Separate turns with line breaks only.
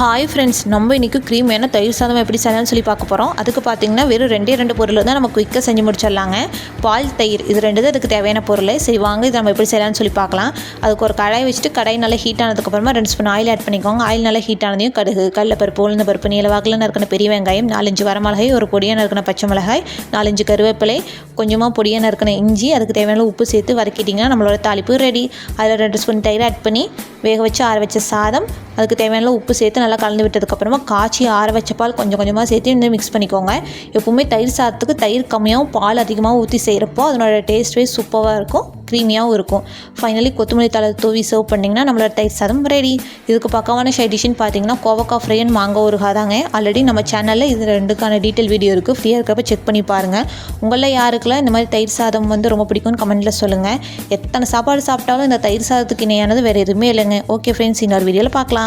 Hi friends, நம்ம இன்றைக்கி க்ரீமியான தயிர் சாதம் எப்படி செய்யலாம்னு சொல்லி பார்க்க போகிறோம். அதுக்கு பார்த்திங்கன்னா வெறும் ரெண்டு பொருள் தான் நம்ம குயிக்காக செஞ்சு முடிச்சிடலாங்க. பால், தயிர் இது ரெண்டு தான் அதுக்கு தேவையான பொருள். சரி வாங்க, இது நம்ம எப்படி செய்யலாம்னு சொல்லி பார்க்கலாம். அதுக்கு ஒரு கடாய் வச்சுட்டு கடாய் நல்லா ஹீட் ஆனதுக்கப்புறமா 2 ஸ்பூன் ஆயில் ஆட் பண்ணிக்கோங்க. ஆயில் நல்லா ஹீட் ஆனதையும் கடுகு, கடலைப்பருப்பு, உளுந்தம்பருப்பு, நீலவாக்கில் நறுக்கின பெரிய வெங்காயம், 4-5 வரமிளகாய், ஒரு பொடியாக நறுக்கின பச்சை மிளகாய், 4-5 கருவேப்பிலை, கொஞ்சமாக பொடியாக நறுக்கின இஞ்சி, அதுக்கு தேவையான உப்பு சேர்த்து வதக்கிட்டிங்கன்னா நம்மளோட தாளிப்பு ரெடி. அதில் 2 ஸ்பூன் தயிர் ஆட் பண்ணி வேக வச்சு ஆற வச்ச சாதம், அதுக்கு தேவையான உப்பு சேர்த்து நல்லா கலந்து விட்டதுக்கப்புறமா காய்ச்சி ஆற வச்ச பால் கொஞ்சம் கொஞ்சமாக சேர்த்து இந்த மிக்ஸ் பண்ணிக்கோங்க. எப்போவுமே தயிர் சாதத்துக்கு தயிர் கம்மியாகவும் பால் அதிகமாக ஊற்றி செய்கிறப்போ அதனோட டேஸ்ட்வே சூப்பராக இருக்கும், க்ரீமியாகவும் இருக்கும். ஃபைனலி கொத்தமல்லி தழை தூவி சர்வ் பண்ணிங்கன்னா நம்மளோட தயிர் சாதம் ரெடி. இதுக்கு பக்கமான சைட் டிஷ்ஷுன்னு பார்த்தீங்கன்னா கோவக்காய் ஃப்ரை அண்ட் மாங்காய் ஊறுகாய் தாங்க. ஆல்ரெடி நம்ம சேனலில் இது ரெண்டுக்கான டீட்டெயில் வீடியோ இருக்குது, ஃப்ரீயாக இருக்கிறப்ப செக் பண்ணி பாருங்கள். உங்களில் யாருக்கெல்லாம் இந்த மாதிரி தயிர் சாதம் ரொம்ப பிடிக்கும்னு கமெண்ட்டில் சொல்லுங்கள். எத்தனை சாப்பாடு சாப்பிட்டாலும் இந்த தயிர் சாதத்துக்கு இணையானது வேறு எதுவுமே இல்லைங்க. ஓகே ஃப்ரெண்ட்ஸ், இன்னொரு வீடியோவில் பார்க்கலாம்.